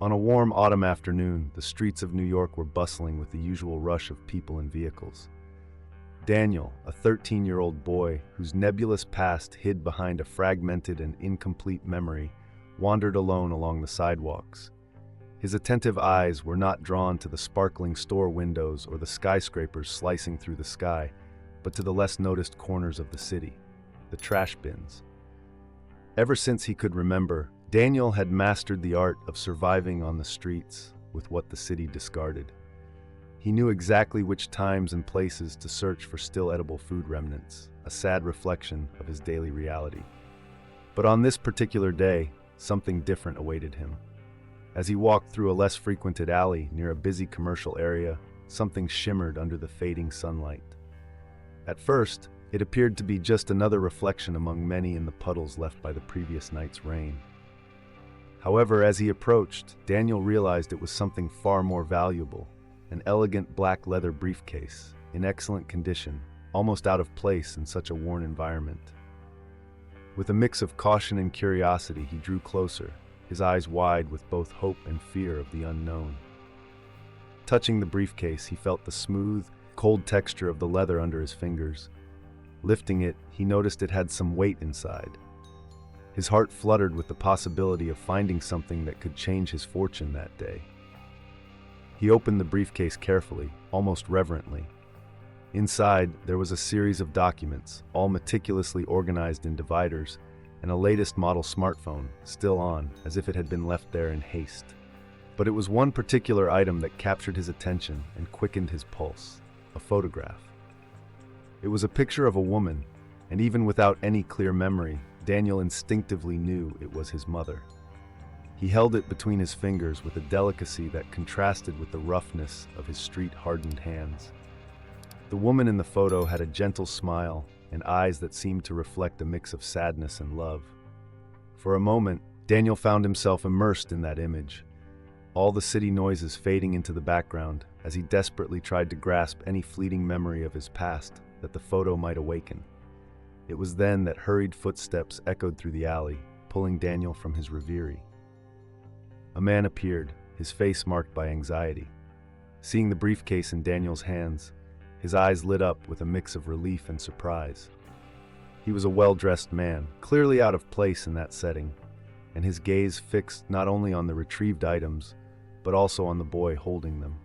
On a warm autumn afternoon, the streets of New York were bustling with the usual rush of people and vehicles. Daniel, a 13-year-old boy whose nebulous past hid behind a fragmented and incomplete memory, wandered alone along the sidewalks. His attentive eyes were not drawn to the sparkling store windows or the skyscrapers slicing through the sky, but to the less noticed corners of the city, the trash bins. Ever since he could remember, Daniel had mastered the art of surviving on the streets with what the city discarded. He knew exactly which times and places to search for still edible food remnants, a sad reflection of his daily reality. But on this particular day, something different awaited him. As he walked through a less frequented alley near a busy commercial area, something shimmered under the fading sunlight. At first, it appeared to be just another reflection among many in the puddles left by the previous night's rain. However, as he approached, Daniel realized it was something far more valuable, an elegant black leather briefcase, in excellent condition, almost out of place in such a worn environment. With a mix of caution and curiosity, he drew closer, his eyes wide with both hope and fear of the unknown. Touching the briefcase, he felt the smooth, cold texture of the leather under his fingers. Lifting it, he noticed it had some weight inside. His heart fluttered with the possibility of finding something that could change his fortune that day. He opened the briefcase carefully, almost reverently. Inside, there was a series of documents, all meticulously organized in dividers, and a latest model smartphone, still on, as if it had been left there in haste. But it was one particular item that captured his attention and quickened his pulse: a photograph. It was a picture of a woman, and even without any clear memory, Daniel instinctively knew it was his mother. He held it between his fingers with a delicacy that contrasted with the roughness of his street-hardened hands. The woman in the photo had a gentle smile and eyes that seemed to reflect a mix of sadness and love. For a moment, Daniel found himself immersed in that image, all the city noises fading into the background as he desperately tried to grasp any fleeting memory of his past that the photo might awaken. It was then that hurried footsteps echoed through the alley, pulling Daniel from his reverie. A man appeared, his face marked by anxiety. Seeing the briefcase in Daniel's hands, his eyes lit up with a mix of relief and surprise. He was a well-dressed man, clearly out of place in that setting, and his gaze fixed not only on the retrieved items, but also on the boy holding them.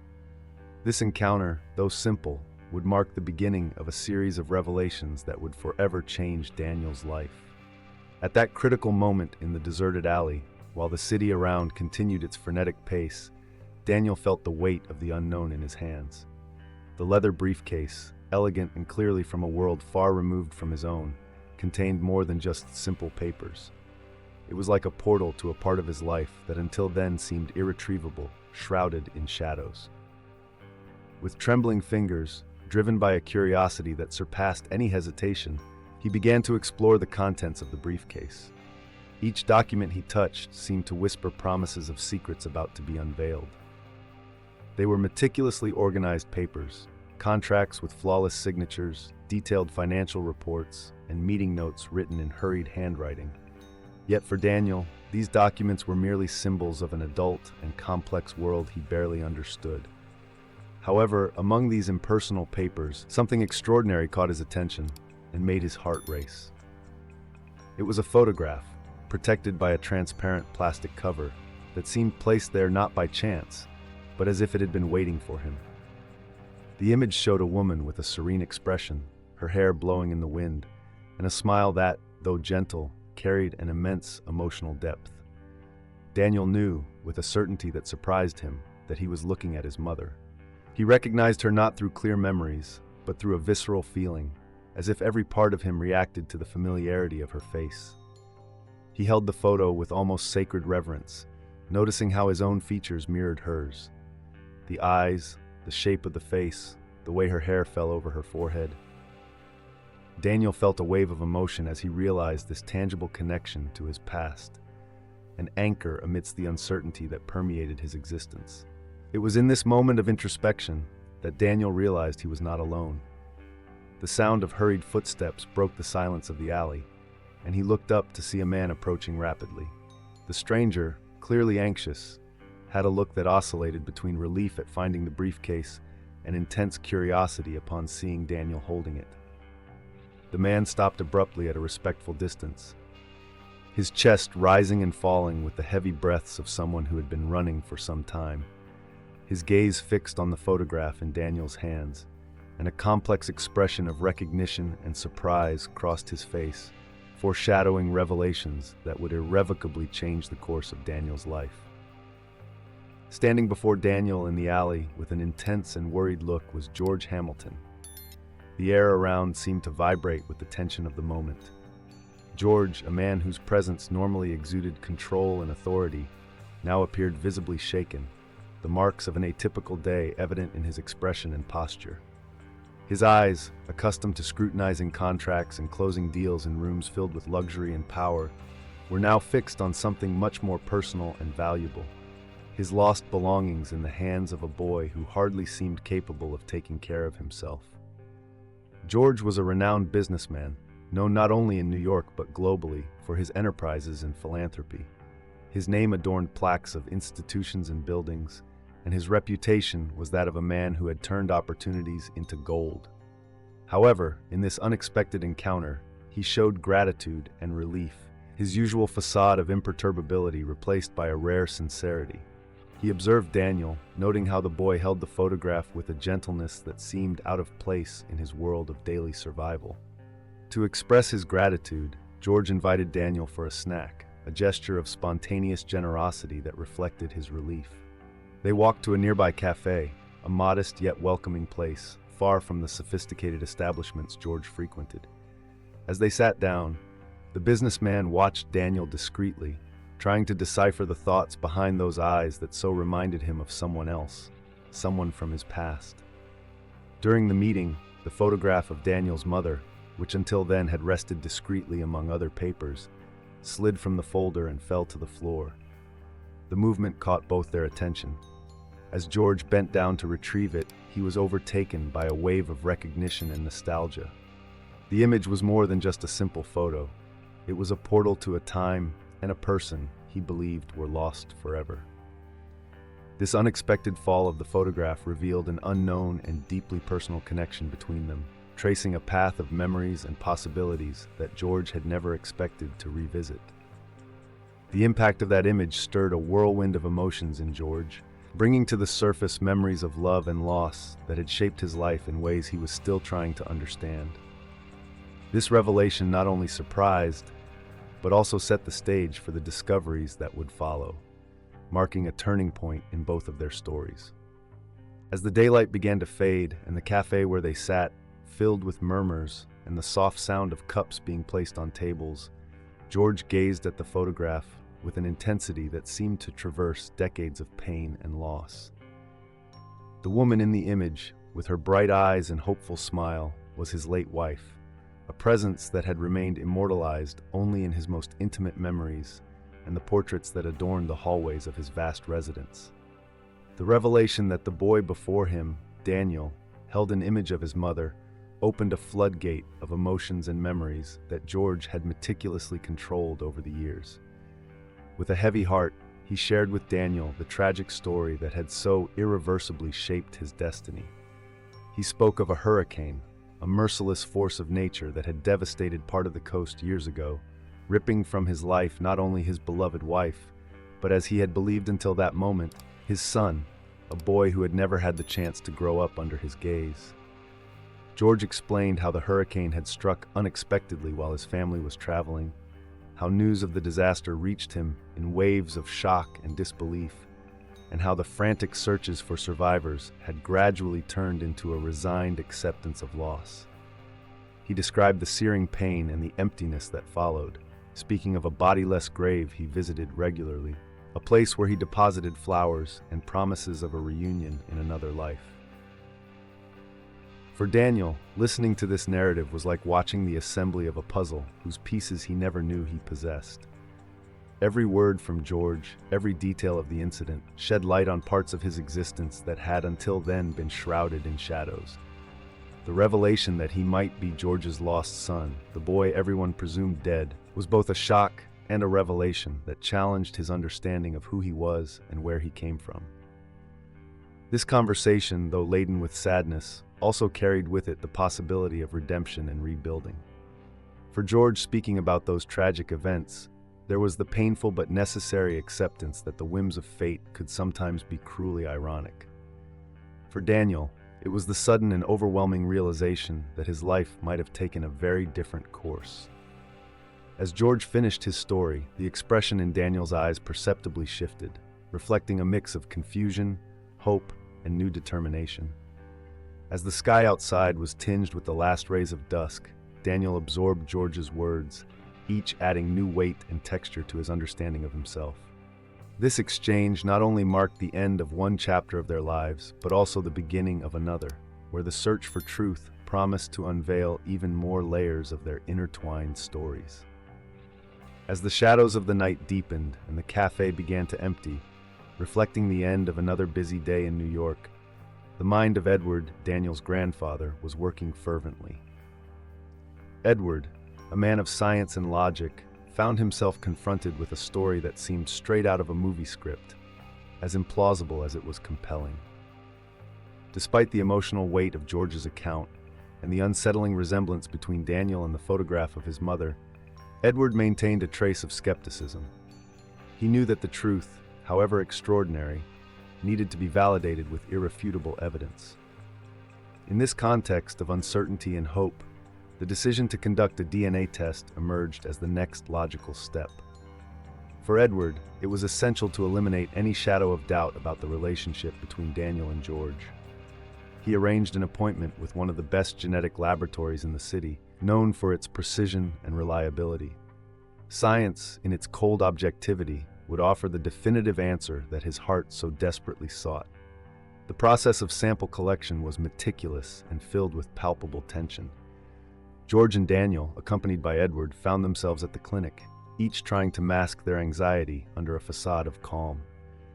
This encounter, though simple, would mark the beginning of a series of revelations that would forever change Daniel's life. At that critical moment in the deserted alley, while the city around continued its frenetic pace, Daniel felt the weight of the unknown in his hands. The leather briefcase, elegant and clearly from a world far removed from his own, contained more than just simple papers. It was like a portal to a part of his life that until then seemed irretrievable, shrouded in shadows. With trembling fingers, driven by a curiosity that surpassed any hesitation, he began to explore the contents of the briefcase. Each document he touched seemed to whisper promises of secrets about to be unveiled. They were meticulously organized papers, contracts with flawless signatures, detailed financial reports, and meeting notes written in hurried handwriting. Yet for Daniel, these documents were merely symbols of an adult and complex world he barely understood. However, among these impersonal papers, something extraordinary caught his attention and made his heart race. It was a photograph, protected by a transparent plastic cover, that seemed placed there not by chance, but as if it had been waiting for him. The image showed a woman with a serene expression, her hair blowing in the wind, and a smile that, though gentle, carried an immense emotional depth. Daniel knew, with a certainty that surprised him, that he was looking at his mother. He recognized her not through clear memories, but through a visceral feeling, as if every part of him reacted to the familiarity of her face. He held the photo with almost sacred reverence, noticing how his own features mirrored hers. The eyes, the shape of the face, the way her hair fell over her forehead. Daniel felt a wave of emotion as he realized this tangible connection to his past, an anchor amidst the uncertainty that permeated his existence. It was in this moment of introspection that Daniel realized he was not alone. The sound of hurried footsteps broke the silence of the alley, and he looked up to see a man approaching rapidly. The stranger, clearly anxious, had a look that oscillated between relief at finding the briefcase and intense curiosity upon seeing Daniel holding it. The man stopped abruptly at a respectful distance, his chest rising and falling with the heavy breaths of someone who had been running for some time. His gaze fixed on the photograph in Daniel's hands, and a complex expression of recognition and surprise crossed his face, foreshadowing revelations that would irrevocably change the course of Daniel's life. Standing before Daniel in the alley with an intense and worried look was George Hamilton. The air around seemed to vibrate with the tension of the moment. George, a man whose presence normally exuded control and authority, now appeared visibly shaken, the marks of an atypical day evident in his expression and posture. His eyes, accustomed to scrutinizing contracts and closing deals in rooms filled with luxury and power, were now fixed on something much more personal and valuable: his lost belongings in the hands of a boy who hardly seemed capable of taking care of himself. George was a renowned businessman, known not only in New York but globally for his enterprises and philanthropy. His name adorned plaques of institutions and buildings, and his reputation was that of a man who had turned opportunities into gold. However, in this unexpected encounter, he showed gratitude and relief, his usual facade of imperturbability replaced by a rare sincerity. He observed Daniel, noting how the boy held the photograph with a gentleness that seemed out of place in his world of daily survival. To express his gratitude, George invited Daniel for a snack, a gesture of spontaneous generosity that reflected his relief. They walked to a nearby cafe, a modest yet welcoming place, far from the sophisticated establishments George frequented. As they sat down, the businessman watched Daniel discreetly, trying to decipher the thoughts behind those eyes that so reminded him of someone else, someone from his past. During the meeting, the photograph of Daniel's mother, which until then had rested discreetly among other papers, slid from the folder and fell to the floor. The movement caught both their attention. As George bent down to retrieve it, he was overtaken by a wave of recognition and nostalgia. The image was more than just a simple photo. It was a portal to a time and a person he believed were lost forever. This unexpected fall of the photograph revealed an unknown and deeply personal connection between them, tracing a path of memories and possibilities that George had never expected to revisit. The impact of that image stirred a whirlwind of emotions in George, bringing to the surface memories of love and loss that had shaped his life in ways he was still trying to understand. This revelation not only surprised, but also set the stage for the discoveries that would follow, marking a turning point in both of their stories. As the daylight began to fade and the cafe where they sat filled with murmurs and the soft sound of cups being placed on tables, George gazed at the photograph with an intensity that seemed to traverse decades of pain and loss. The woman in the image, with her bright eyes and hopeful smile, was his late wife, a presence that had remained immortalized only in his most intimate memories and the portraits that adorned the hallways of his vast residence. The revelation that the boy before him, Daniel, held an image of his mother opened a floodgate of emotions and memories that George had meticulously controlled over the years. With a heavy heart, he shared with Daniel the tragic story that had so irreversibly shaped his destiny. He spoke of a hurricane, a merciless force of nature that had devastated part of the coast years ago, ripping from his life not only his beloved wife, but as he had believed until that moment, his son, a boy who had never had the chance to grow up under his gaze. George explained how the hurricane had struck unexpectedly while his family was traveling, how news of the disaster reached him in waves of shock and disbelief, and how the frantic searches for survivors had gradually turned into a resigned acceptance of loss. He described the searing pain and the emptiness that followed, speaking of a bodiless grave he visited regularly, a place where he deposited flowers and promises of a reunion in another life. For Daniel, listening to this narrative was like watching the assembly of a puzzle whose pieces he never knew he possessed. Every word from George, every detail of the incident, shed light on parts of his existence that had until then been shrouded in shadows. The revelation that he might be George's lost son, the boy everyone presumed dead, was both a shock and a revelation that challenged his understanding of who he was and where he came from. This conversation, though laden with sadness, also carried with it the possibility of redemption and rebuilding. For George, speaking about those tragic events, there was the painful but necessary acceptance that the whims of fate could sometimes be cruelly ironic. For Daniel, it was the sudden and overwhelming realization that his life might have taken a very different course. As George finished his story, the expression in Daniel's eyes perceptibly shifted, reflecting a mix of confusion, hope, and new determination. As the sky outside was tinged with the last rays of dusk, Daniel absorbed George's words, each adding new weight and texture to his understanding of himself. This exchange not only marked the end of one chapter of their lives, but also the beginning of another, where the search for truth promised to unveil even more layers of their intertwined stories. As the shadows of the night deepened and the cafe began to empty, reflecting the end of another busy day in New York, the mind of Edward, Daniel's grandfather, was working fervently. Edward, a man of science and logic, found himself confronted with a story that seemed straight out of a movie script, as implausible as it was compelling. Despite the emotional weight of George's account and the unsettling resemblance between Daniel and the photograph of his mother, Edward maintained a trace of skepticism. He knew that the truth, however extraordinary, needed to be validated with irrefutable evidence. In this context of uncertainty and hope, the decision to conduct a DNA test emerged as the next logical step. For Edward, it was essential to eliminate any shadow of doubt about the relationship between Daniel and George. He arranged an appointment with one of the best genetic laboratories in the city, known for its precision and reliability. Science, in its cold objectivity, would offer the definitive answer that his heart so desperately sought. The process of sample collection was meticulous and filled with palpable tension. George and Daniel, accompanied by Edward, found themselves at the clinic, each trying to mask their anxiety under a facade of calm.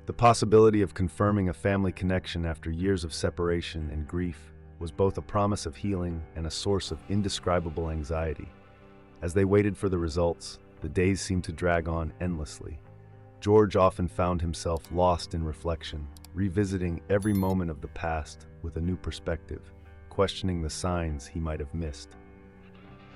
The possibility of confirming a family connection after years of separation and grief was both a promise of healing and a source of indescribable anxiety. As they waited for the results, the days seemed to drag on endlessly. George often found himself lost in reflection, revisiting every moment of the past with a new perspective, questioning the signs he might have missed.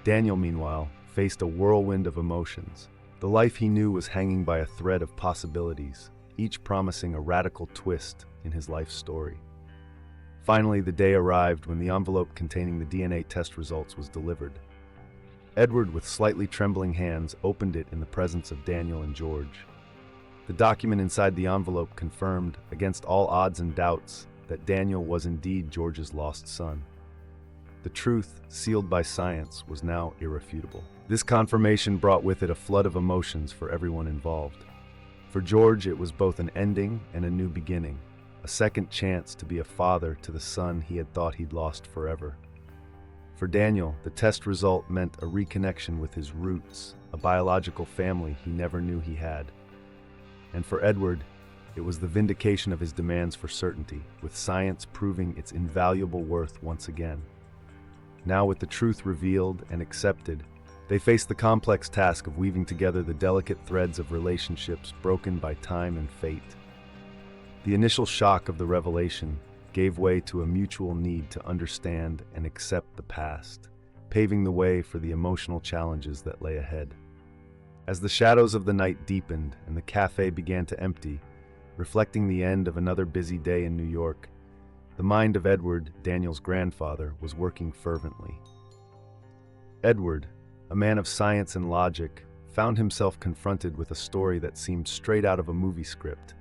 Daniel, meanwhile, faced a whirlwind of emotions. The life he knew was hanging by a thread of possibilities, each promising a radical twist in his life story. Finally, the day arrived when the envelope containing the DNA test results was delivered. Edward, with slightly trembling hands, opened it in the presence of Daniel and George. The document inside the envelope confirmed, against all odds and doubts, that Daniel was indeed George's lost son. The truth, sealed by science, was now irrefutable. This confirmation brought with it a flood of emotions for everyone involved. For George, it was both an ending and a new beginning, a second chance to be a father to the son he had thought he'd lost forever. For Daniel, the test result meant a reconnection with his roots, a biological family he never knew he had. And for Edward, it was the vindication of his demands for certainty, with science proving its invaluable worth once again. Now, with the truth revealed and accepted, they faced the complex task of weaving together the delicate threads of relationships broken by time and fate. The initial shock of the revelation gave way to a mutual need to understand and accept the past, paving the way for the emotional challenges that lay ahead. As the shadows of the night deepened and the cafe began to empty, reflecting the end of another busy day in New York, the mind of Edward, Daniel's grandfather, was working fervently. Edward, a man of science and logic, found himself confronted with a story that seemed straight out of a movie script,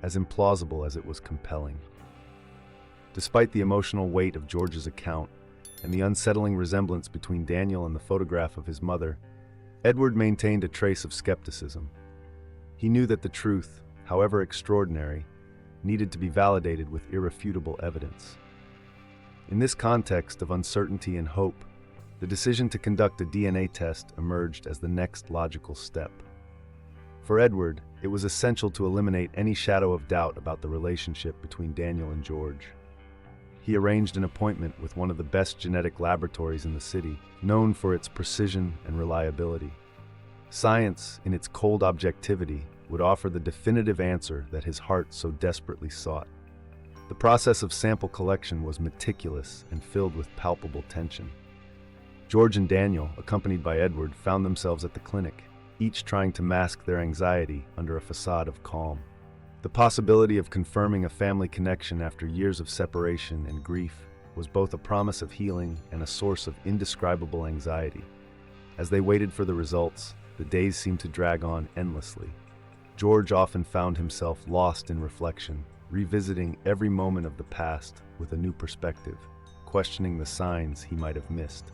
as implausible as it was compelling. Despite the emotional weight of George's account and the unsettling resemblance between Daniel and the photograph of his mother, Edward maintained a trace of skepticism. He knew that the truth, however extraordinary, needed to be validated with irrefutable evidence. In this context of uncertainty and hope, the decision to conduct a DNA test emerged as the next logical step. For Edward, it was essential to eliminate any shadow of doubt about the relationship between Daniel and George. He arranged an appointment with one of the best genetic laboratories in the city, known for its precision and reliability. Science, in its cold objectivity, would offer the definitive answer that his heart so desperately sought. The process of sample collection was meticulous and filled with palpable tension. George and Daniel, accompanied by Edward, found themselves at the clinic, each trying to mask their anxiety under a facade of calm. The possibility of confirming a family connection after years of separation and grief was both a promise of healing and a source of indescribable anxiety. As they waited for the results, the days seemed to drag on endlessly. George often found himself lost in reflection, revisiting every moment of the past with a new perspective, questioning the signs he might have missed.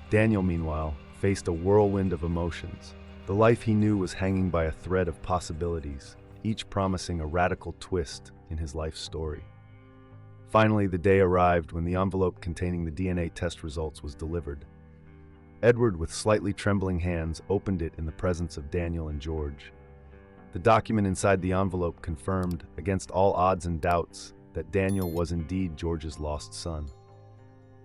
Daniel, meanwhile, faced a whirlwind of emotions. The life he knew was hanging by a thread of possibilities, each promising a radical twist in his life story. Finally, the day arrived when the envelope containing the DNA test results was delivered. Edward, with slightly trembling hands, opened it in the presence of Daniel and George. The document inside the envelope confirmed, against all odds and doubts, that Daniel was indeed George's lost son.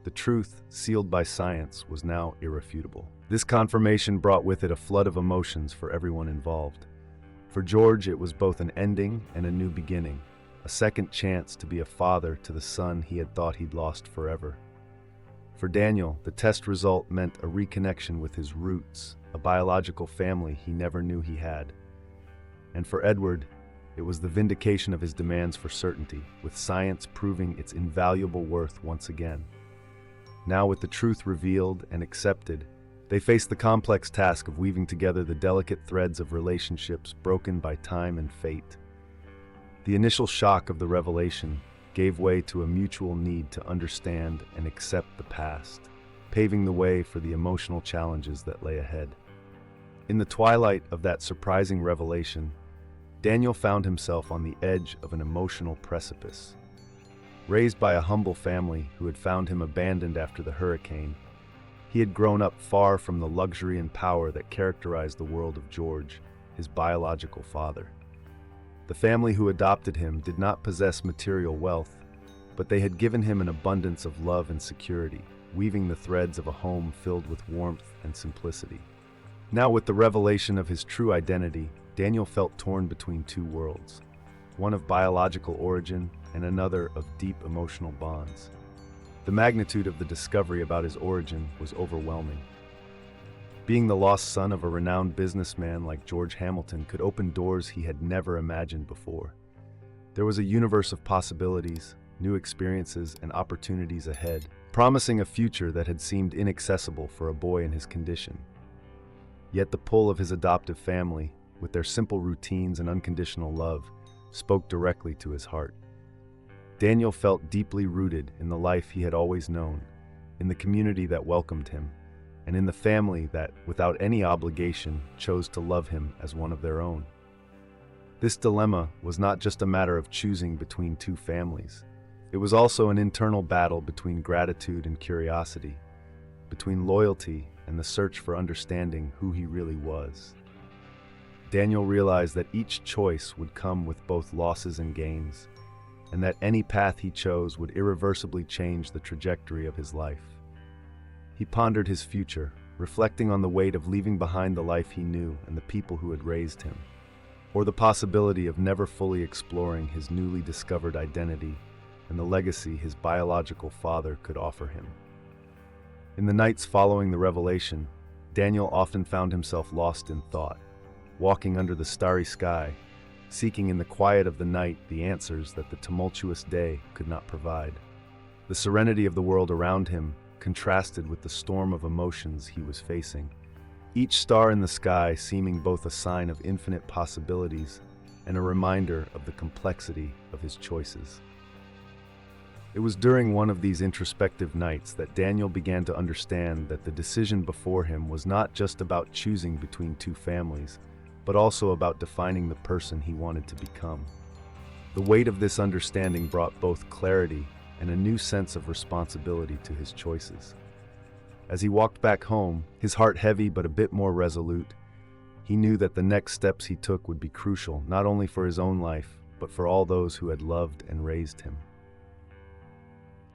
The truth, sealed by science, was now irrefutable. This confirmation brought with it a flood of emotions for everyone involved. For George, it was both an ending and a new beginning, a second chance to be a father to the son he had thought he'd lost forever. For Daniel, the test result meant a reconnection with his roots, a biological family he never knew he had. And for Edward, it was the vindication of his demands for certainty, with science proving its invaluable worth once again. Now, with the truth revealed and accepted, they faced the complex task of weaving together the delicate threads of relationships broken by time and fate. The initial shock of the revelation gave way to a mutual need to understand and accept the past, paving the way for the emotional challenges that lay ahead. In the twilight of that surprising revelation, Daniel found himself on the edge of an emotional precipice. Raised by a humble family who had found him abandoned after the hurricane, he had grown up far from the luxury and power that characterized the world of George, his biological father. The family who adopted him did not possess material wealth, but they had given him an abundance of love and security, weaving the threads of a home filled with warmth and simplicity. Now, with the revelation of his true identity, Daniel felt torn between two worlds, one of biological origin and another of deep emotional bonds. The magnitude of the discovery about his origin was overwhelming. Being the lost son of a renowned businessman like George Hamilton could open doors he had never imagined before. There was a universe of possibilities, new experiences, and opportunities ahead, promising a future that had seemed inaccessible for a boy in his condition. Yet the pull of his adoptive family, with their simple routines and unconditional love, spoke directly to his heart. Daniel felt deeply rooted in the life he had always known, in the community that welcomed him, and in the family that, without any obligation, chose to love him as one of their own. This dilemma was not just a matter of choosing between two families. It was also an internal battle between gratitude and curiosity, between loyalty and the search for understanding who he really was. Daniel realized that each choice would come with both losses and gains, and that any path he chose would irreversibly change the trajectory of his life. He pondered his future, reflecting on the weight of leaving behind the life he knew and the people who had raised him, or the possibility of never fully exploring his newly discovered identity and the legacy his biological father could offer him. In the nights following the revelation, Daniel often found himself lost in thought, walking under the starry sky, seeking in the quiet of the night the answers that the tumultuous day could not provide. The serenity of the world around him contrasted with the storm of emotions he was facing, each star in the sky seeming both a sign of infinite possibilities and a reminder of the complexity of his choices. It was during one of these introspective nights that Daniel began to understand that the decision before him was not just about choosing between two families, but also about defining the person he wanted to become. The weight of this understanding brought both clarity and a new sense of responsibility to his choices. As he walked back home, his heart heavy but a bit more resolute, he knew that the next steps he took would be crucial not only for his own life, but for all those who had loved and raised him.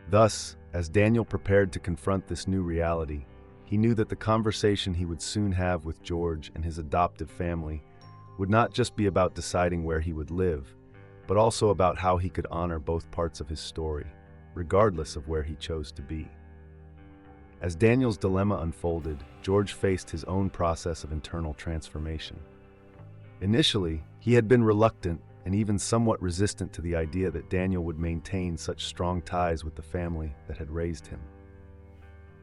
Thus, as Daniel prepared to confront this new reality, He knew that the conversation he would soon have with George and his adoptive family would not just be about deciding where he would live, but also about how he could honor both parts of his story, regardless of where he chose to be. As Daniel's dilemma unfolded, George faced his own process of internal transformation. Initially, he had been reluctant and even somewhat resistant to the idea that Daniel would maintain such strong ties with the family that had raised him.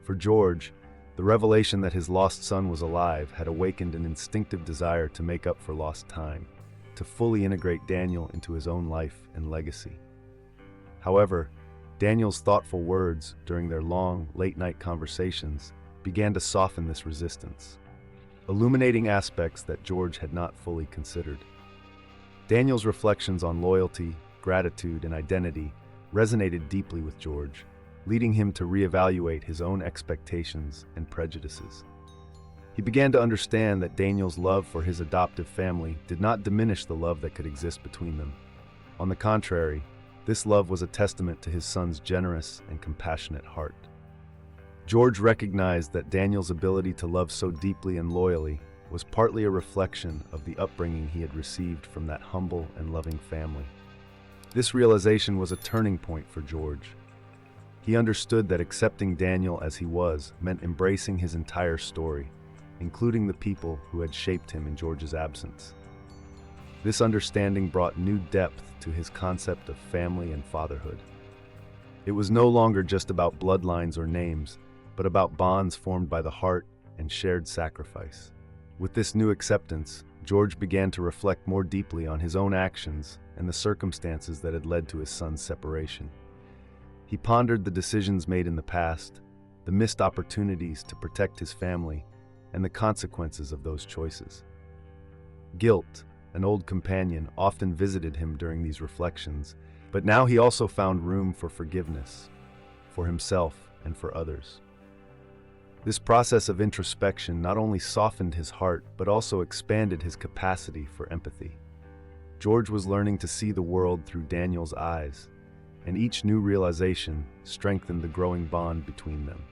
For George, the revelation that his lost son was alive had awakened an instinctive desire to make up for lost time, to fully integrate Daniel into his own life and legacy. However, Daniel's thoughtful words during their long, late-night conversations began to soften this resistance, illuminating aspects that George had not fully considered. Daniel's reflections on loyalty, gratitude, and identity resonated deeply with George, leading him to reevaluate his own expectations and prejudices. He began to understand that Daniel's love for his adoptive family did not diminish the love that could exist between them. On the contrary, this love was a testament to his son's generous and compassionate heart. George recognized that Daniel's ability to love so deeply and loyally was partly a reflection of the upbringing he had received from that humble and loving family. This realization was a turning point for George. He understood that accepting Daniel as he was meant embracing his entire story, including the people who had shaped him in George's absence. This understanding brought new depth to his concept of family and fatherhood. It was no longer just about bloodlines or names, but about bonds formed by the heart and shared sacrifice. With this new acceptance, George began to reflect more deeply on his own actions and the circumstances that had led to his son's separation. He pondered the decisions made in the past, the missed opportunities to protect his family, and the consequences of those choices. Guilt, an old companion, often visited him during these reflections, but now he also found room for forgiveness, for himself and for others. This process of introspection not only softened his heart, but also expanded his capacity for empathy. George was learning to see the world through Daniel's eyes, and each new realization strengthened the growing bond between them.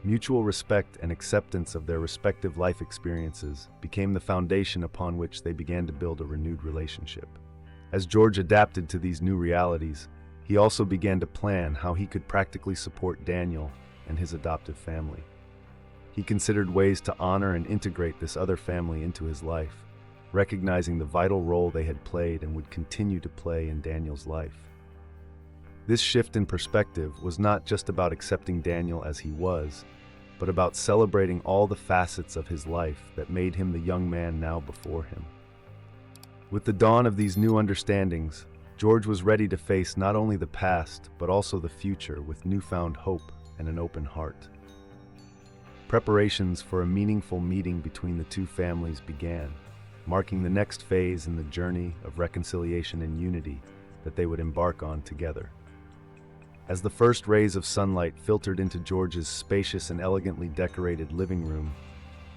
Mutual respect and acceptance of their respective life experiences became the foundation upon which they began to build a renewed relationship. As George adapted to these new realities, he also began to plan how he could practically support Daniel and his adoptive family. He considered ways to honor and integrate this other family into his life, recognizing the vital role they had played and would continue to play in Daniel's life. This shift in perspective was not just about accepting Daniel as he was, but about celebrating all the facets of his life that made him the young man now before him. With the dawn of these new understandings, George was ready to face not only the past, but also the future with newfound hope and an open heart. Preparations for a meaningful meeting between the two families began, marking the next phase in the journey of reconciliation and unity that they would embark on together. As the first rays of sunlight filtered into George's spacious and elegantly decorated living room,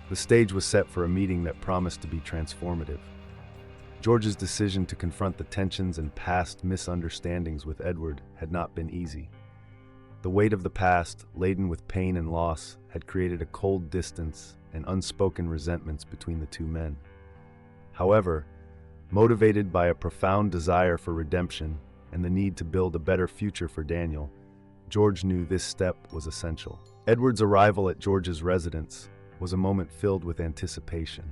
the stage was set for a meeting that promised to be transformative. George's decision to confront the tensions and past misunderstandings with Edward had not been easy. The weight of the past, laden with pain and loss, had created a cold distance and unspoken resentments between the two men. However, motivated by a profound desire for redemption and the need to build a better future for Daniel, George knew this step was essential. Edward's arrival at George's residence was a moment filled with anticipation.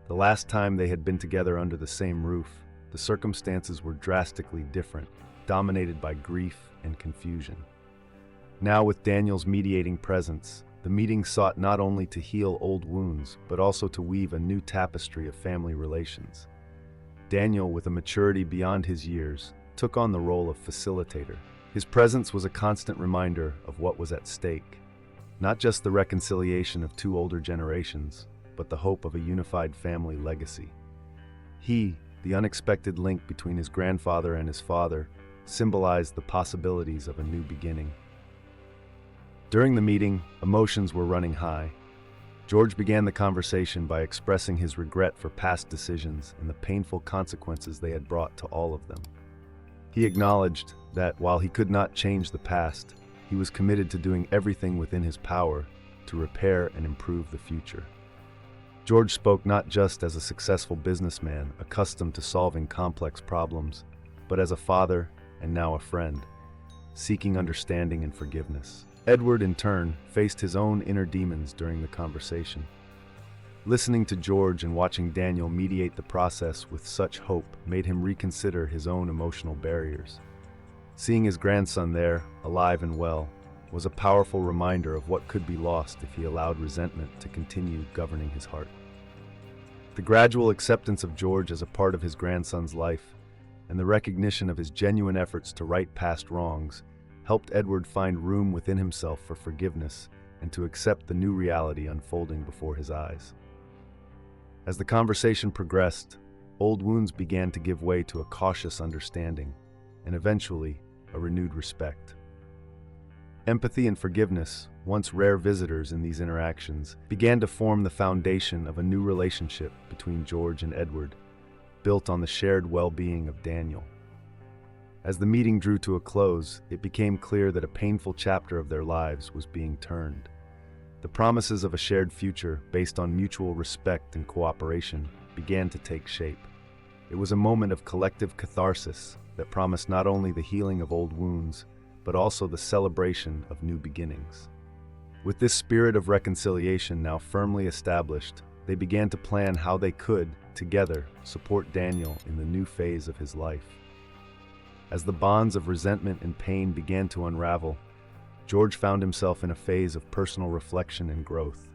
The last time they had been together under the same roof, the circumstances were drastically different, dominated by grief and confusion. Now, with Daniel's mediating presence, the meeting sought not only to heal old wounds, but also to weave a new tapestry of family relations. Daniel, with a maturity beyond his years, took on the role of facilitator. His presence was a constant reminder of what was at stake, not just the reconciliation of two older generations, but the hope of a unified family legacy. He, the unexpected link between his grandfather and his father, symbolized the possibilities of a new beginning. During the meeting, emotions were running high. George began the conversation by expressing his regret for past decisions and the painful consequences they had brought to all of them. He acknowledged that while he could not change the past, he was committed to doing everything within his power to repair and improve the future. George spoke not just as a successful businessman accustomed to solving complex problems, but as a father and now a friend, seeking understanding and forgiveness. Edward, in turn, faced his own inner demons during the conversation. Listening to George and watching Daniel mediate the process with such hope made him reconsider his own emotional barriers. Seeing his grandson there, alive and well, was a powerful reminder of what could be lost if he allowed resentment to continue governing his heart. The gradual acceptance of George as a part of his grandson's life and the recognition of his genuine efforts to right past wrongs helped Edward find room within himself for forgiveness and to accept the new reality unfolding before his eyes. As the conversation progressed, old wounds began to give way to a cautious understanding and eventually a renewed respect. Empathy and forgiveness, once rare visitors in these interactions, began to form the foundation of a new relationship between George and Edward, built on the shared well-being of Daniel. As the meeting drew to a close, it became clear that a painful chapter of their lives was being turned. The promises of a shared future based on mutual respect and cooperation began to take shape. It was a moment of collective catharsis that promised not only the healing of old wounds, but also the celebration of new beginnings. With this spirit of reconciliation now firmly established, they began to plan how they could, together, support Daniel in the new phase of his life. As the bonds of resentment and pain began to unravel, George found himself in a phase of personal reflection and growth.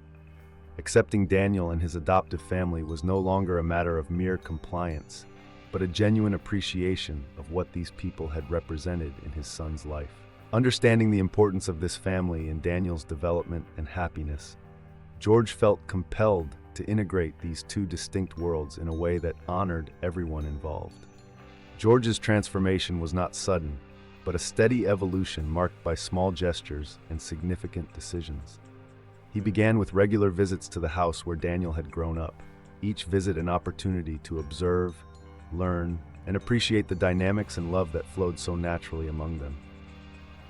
Accepting Daniel and his adoptive family was no longer a matter of mere compliance, but a genuine appreciation of what these people had represented in his son's life. Understanding the importance of this family in Daniel's development and happiness, George felt compelled to integrate these two distinct worlds in a way that honored everyone involved. George's transformation was not sudden, but a steady evolution marked by small gestures and significant decisions. He began with regular visits to the house where Daniel had grown up, each visit an opportunity to observe, learn, and appreciate the dynamics and love that flowed so naturally among them.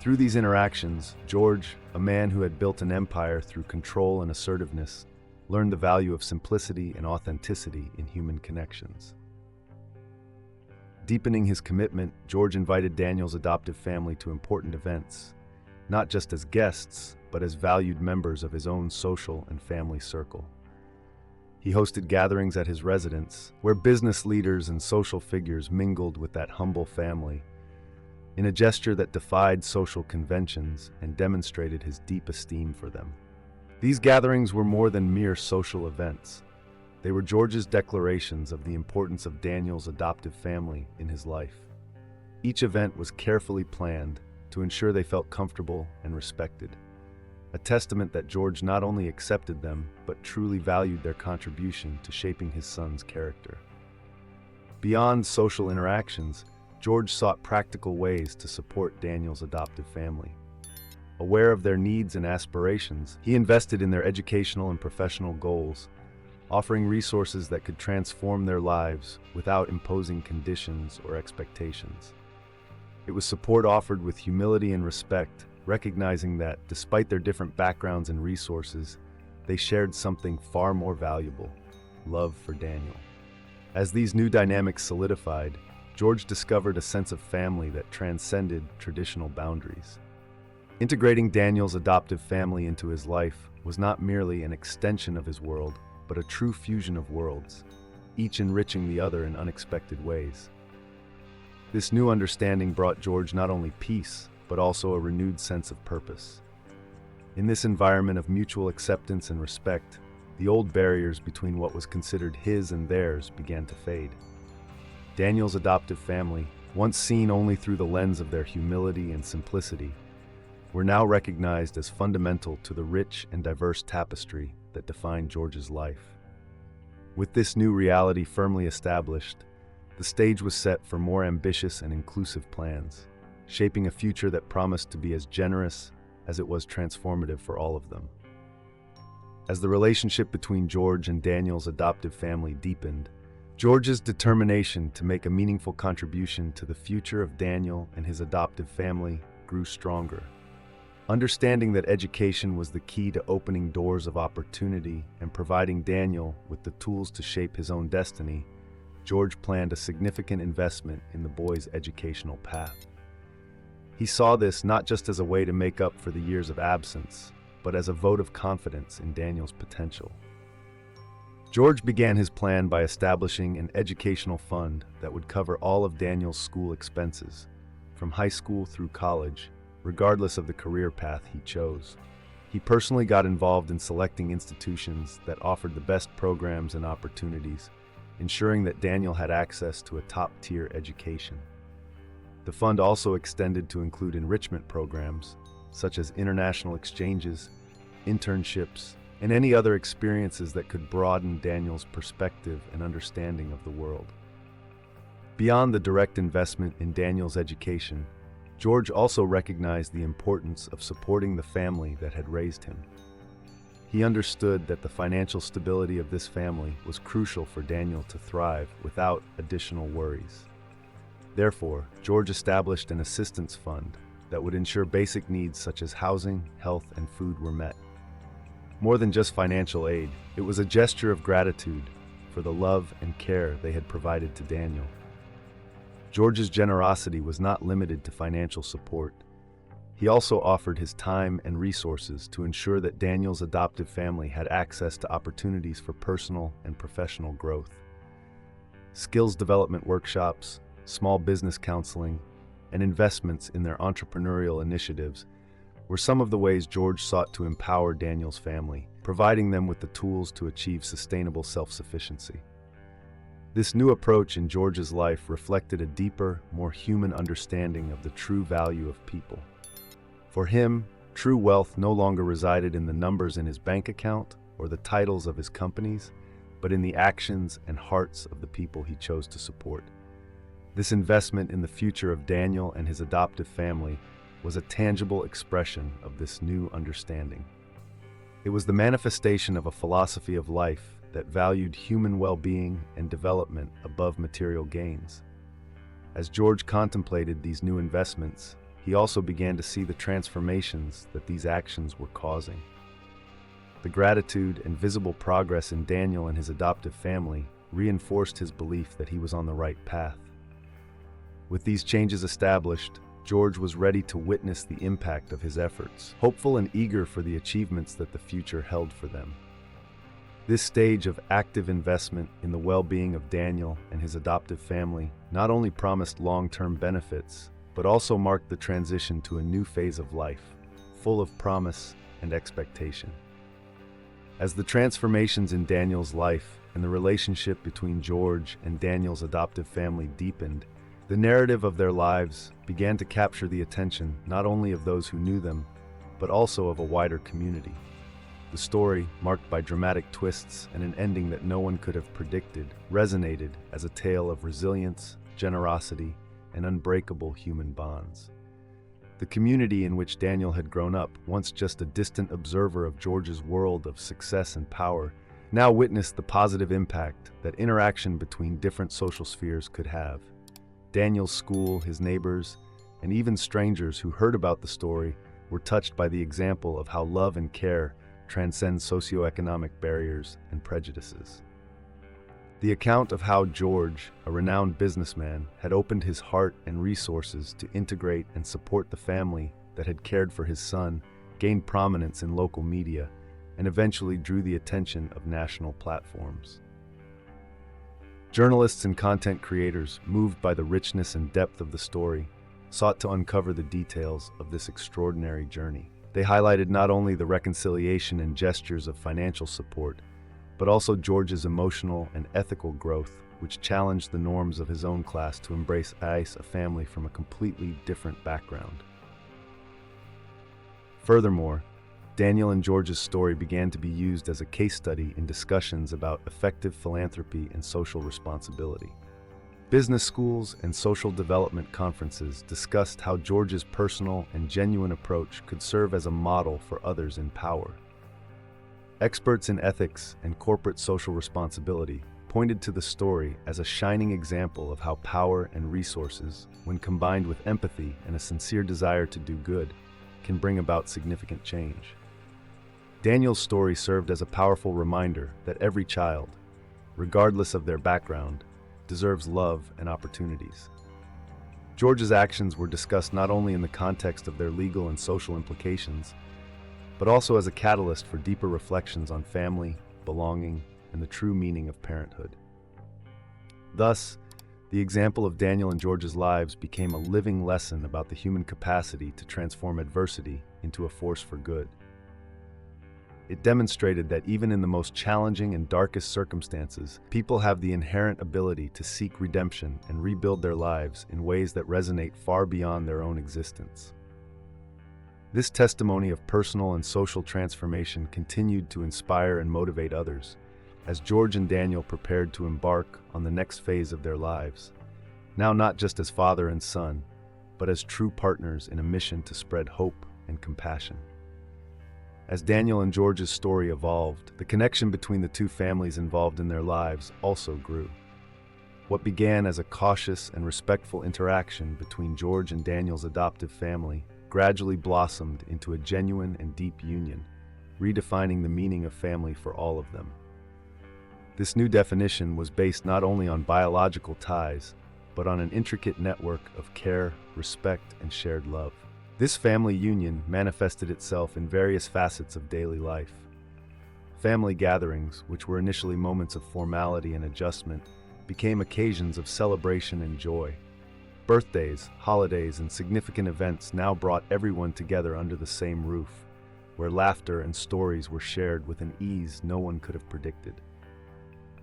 Through these interactions, George, a man who had built an empire through control and assertiveness, learned the value of simplicity and authenticity in human connections. Deepening his commitment, George invited Daniel's adoptive family to important events, not just as guests, but as valued members of his own social and family circle. He hosted gatherings at his residence, where business leaders and social figures mingled with that humble family, in a gesture that defied social conventions and demonstrated his deep esteem for them. These gatherings were more than mere social events. They were George's declarations of the importance of Daniel's adoptive family in his life. Each event was carefully planned to ensure they felt comfortable and respected, a testament that George not only accepted them, but truly valued their contribution to shaping his son's character. Beyond social interactions, George sought practical ways to support Daniel's adoptive family. Aware of their needs and aspirations, he invested in their educational and professional goals, offering resources that could transform their lives without imposing conditions or expectations. It was support offered with humility and respect, recognizing that, despite their different backgrounds and resources, they shared something far more valuable: love for Daniel. As these new dynamics solidified, George discovered a sense of family that transcended traditional boundaries. Integrating Daniel's adoptive family into his life was not merely an extension of his world, but a true fusion of worlds, each enriching the other in unexpected ways. This new understanding brought George not only peace, but also a renewed sense of purpose. In this environment of mutual acceptance and respect, the old barriers between what was considered his and theirs began to fade. Daniel's adoptive family, once seen only through the lens of their humility and simplicity, were now recognized as fundamental to the rich and diverse tapestry that defined George's life. With this new reality firmly established, the stage was set for more ambitious and inclusive plans, shaping a future that promised to be as generous as it was transformative for all of them. As the relationship between George and Daniel's adoptive family deepened, George's determination to make a meaningful contribution to the future of Daniel and his adoptive family grew stronger. Understanding that education was the key to opening doors of opportunity and providing Daniel with the tools to shape his own destiny, George planned a significant investment in the boy's educational path. He saw this not just as a way to make up for the years of absence, but as a vote of confidence in Daniel's potential. George began his plan by establishing an educational fund that would cover all of Daniel's school expenses, from high school through college, regardless of the career path he chose. He personally got involved in selecting institutions that offered the best programs and opportunities, ensuring that Daniel had access to a top-tier education. The fund also extended to include enrichment programs, such as international exchanges, internships, and any other experiences that could broaden Daniel's perspective and understanding of the world. Beyond the direct investment in Daniel's education, George also recognized the importance of supporting the family that had raised him. He understood that the financial stability of this family was crucial for Daniel to thrive without additional worries. Therefore, George established an assistance fund that would ensure basic needs such as housing, health, and food were met. More than just financial aid, it was a gesture of gratitude for the love and care they had provided to Daniel. George's generosity was not limited to financial support. He also offered his time and resources to ensure that Daniel's adoptive family had access to opportunities for personal and professional growth. Skills development workshops, small business counseling, and investments in their entrepreneurial initiatives were some of the ways George sought to empower Daniel's family, providing them with the tools to achieve sustainable self-sufficiency. This new approach in George's life reflected a deeper, more human understanding of the true value of people. For him, true wealth no longer resided in the numbers in his bank account or the titles of his companies, but in the actions and hearts of the people he chose to support. This investment in the future of Daniel and his adoptive family was a tangible expression of this new understanding. It was the manifestation of a philosophy of life that valued human well-being and development above material gains. As George contemplated these new investments, he also began to see the transformations that these actions were causing. The gratitude and visible progress in Daniel and his adoptive family reinforced his belief that he was on the right path. With these changes established, George was ready to witness the impact of his efforts, hopeful and eager for the achievements that the future held for them. This stage of active investment in the well-being of Daniel and his adoptive family not only promised long-term benefits, but also marked the transition to a new phase of life, full of promise and expectation. As the transformations in Daniel's life and the relationship between George and Daniel's adoptive family deepened, the narrative of their lives began to capture the attention not only of those who knew them, but also of a wider community. The story, marked by dramatic twists and an ending that no one could have predicted, resonated as a tale of resilience, generosity, and unbreakable human bonds. The community in which Daniel had grown up, once just a distant observer of George's world of success and power, now witnessed the positive impact that interaction between different social spheres could have. Daniel's school, his neighbors, and even strangers who heard about the story were touched by the example of how love and care transcend socioeconomic barriers and prejudices. The account of how George, a renowned businessman, had opened his heart and resources to integrate and support the family that had cared for his son gained prominence in local media and eventually drew the attention of national platforms. Journalists and content creators, moved by the richness and depth of the story, sought to uncover the details of this extraordinary journey. They highlighted not only the reconciliation and gestures of financial support, but also George's emotional and ethical growth, which challenged the norms of his own class to embrace a family from a completely different background. Furthermore, Daniel and George's story began to be used as a case study in discussions about effective philanthropy and social responsibility. Business schools and social development conferences discussed how George's personal and genuine approach could serve as a model for others in power. Experts in ethics and corporate social responsibility pointed to the story as a shining example of how power and resources, when combined with empathy and a sincere desire to do good, can bring about significant change. Daniel's story served as a powerful reminder that every child, regardless of their background, deserves love and opportunities. George's actions were discussed not only in the context of their legal and social implications, but also as a catalyst for deeper reflections on family, belonging, and the true meaning of parenthood. Thus, the example of Daniel and George's lives became a living lesson about the human capacity to transform adversity into a force for good. It demonstrated that even in the most challenging and darkest circumstances, people have the inherent ability to seek redemption and rebuild their lives in ways that resonate far beyond their own existence. This testimony of personal and social transformation continued to inspire and motivate others, as George and Daniel prepared to embark on the next phase of their lives, now not just as father and son, but as true partners in a mission to spread hope and compassion. As Daniel and George's story evolved, the connection between the two families involved in their lives also grew. What began as a cautious and respectful interaction between George and Daniel's adoptive family gradually blossomed into a genuine and deep union, redefining the meaning of family for all of them. This new definition was based not only on biological ties, but on an intricate network of care, respect, and shared love. This family union manifested itself in various facets of daily life. Family gatherings, which were initially moments of formality and adjustment, became occasions of celebration and joy. Birthdays, holidays, and significant events now brought everyone together under the same roof, where laughter and stories were shared with an ease no one could have predicted.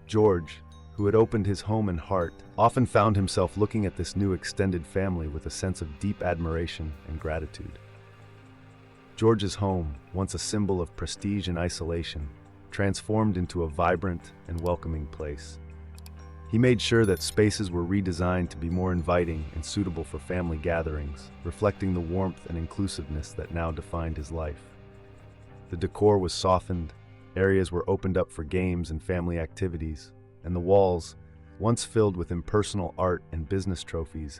George, who had opened his home and heart, often found himself looking at this new extended family with a sense of deep admiration and gratitude. George's home, once a symbol of prestige and isolation, transformed into a vibrant and welcoming place. He made sure that spaces were redesigned to be more inviting and suitable for family gatherings, reflecting the warmth and inclusiveness that now defined his life. The decor was softened, areas were opened up for games and family activities, and the walls, once filled with impersonal art and business trophies,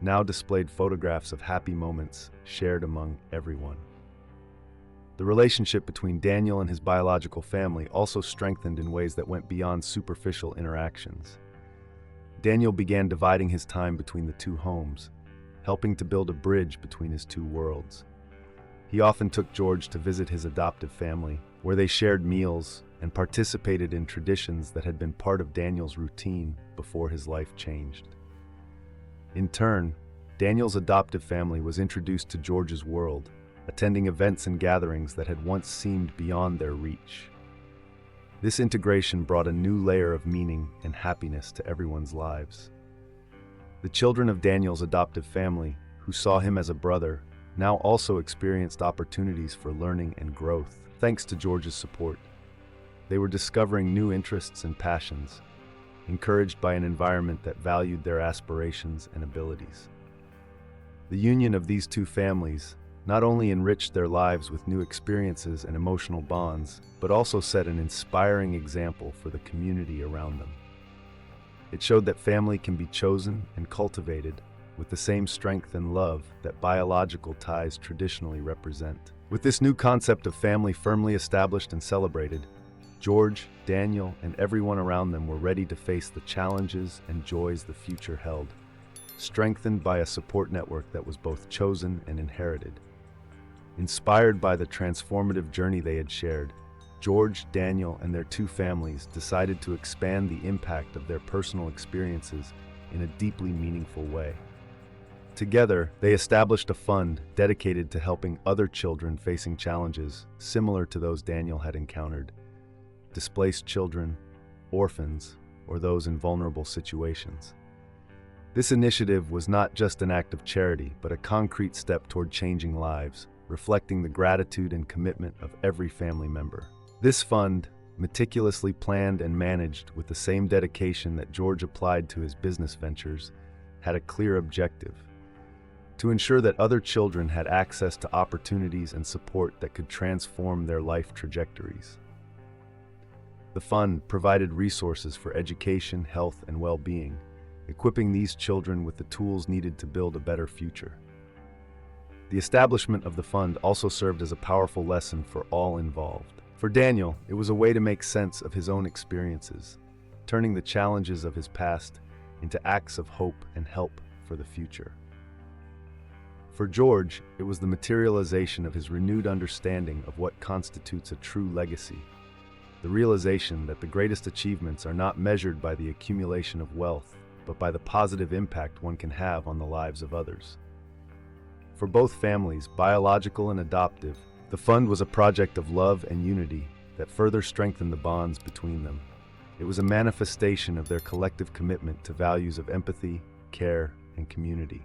now displayed photographs of happy moments shared among everyone. The relationship between Daniel and his biological family also strengthened in ways that went beyond superficial interactions. Daniel began dividing his time between the two homes, helping to build a bridge between his two worlds. He often took George to visit his adoptive family, where they shared meals and participated in traditions that had been part of Daniel's routine before his life changed. In turn, Daniel's adoptive family was introduced to George's world, attending events and gatherings that had once seemed beyond their reach. This integration brought a new layer of meaning and happiness to everyone's lives. The children of Daniel's adoptive family, who saw him as a brother, now also experienced opportunities for learning and growth, thanks to George's support. They were discovering new interests and passions, encouraged by an environment that valued their aspirations and abilities. The union of these two families not only enriched their lives with new experiences and emotional bonds, but also set an inspiring example for the community around them. It showed that family can be chosen and cultivated with the same strength and love that biological ties traditionally represent. With this new concept of family firmly established and celebrated, George, Daniel, and everyone around them were ready to face the challenges and joys the future held, strengthened by a support network that was both chosen and inherited. Inspired by the transformative journey they had shared, George, Daniel, and their two families decided to expand the impact of their personal experiences in a deeply meaningful way. Together, they established a fund dedicated to helping other children facing challenges similar to those Daniel had encountered: displaced children, orphans, or those in vulnerable situations. This initiative was not just an act of charity, but a concrete step toward changing lives, reflecting the gratitude and commitment of every family member. This fund, meticulously planned and managed with the same dedication that George applied to his business ventures, had a clear objective: to ensure that other children had access to opportunities and support that could transform their life trajectories. The fund provided resources for education, health, and well-being, equipping these children with the tools needed to build a better future. The establishment of the fund also served as a powerful lesson for all involved. For Daniel, it was a way to make sense of his own experiences, turning the challenges of his past into acts of hope and help for the future. For George, it was the materialization of his renewed understanding of what constitutes a true legacy, the realization that the greatest achievements are not measured by the accumulation of wealth, but by the positive impact one can have on the lives of others. For both families, biological and adoptive, the fund was a project of love and unity that further strengthened the bonds between them. It was a manifestation of their collective commitment to values of empathy, care, and community.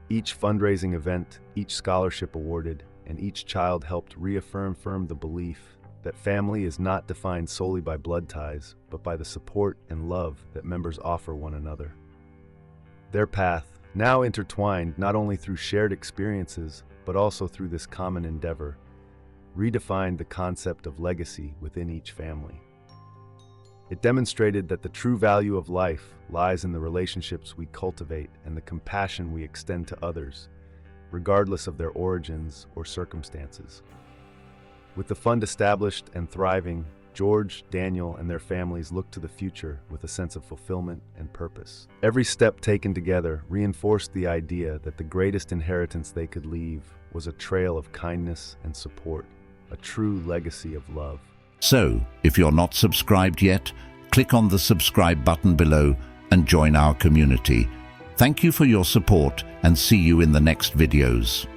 Each fundraising event, each scholarship awarded, and each child helped reaffirm the belief that family is not defined solely by blood ties, but by the support and love that members offer one another. Their path, now intertwined not only through shared experiences, but also through this common endeavor, redefined the concept of legacy within each family. It demonstrated that the true value of life lies in the relationships we cultivate and the compassion we extend to others, regardless of their origins or circumstances. With the fund established and thriving, George, Daniel, and their families looked to the future with a sense of fulfillment and purpose. Every step taken together reinforced the idea that the greatest inheritance they could leave was a trail of kindness and support, a true legacy of love. So, if you're not subscribed yet, click on the subscribe button below and join our community. Thank you for your support and see you in the next videos.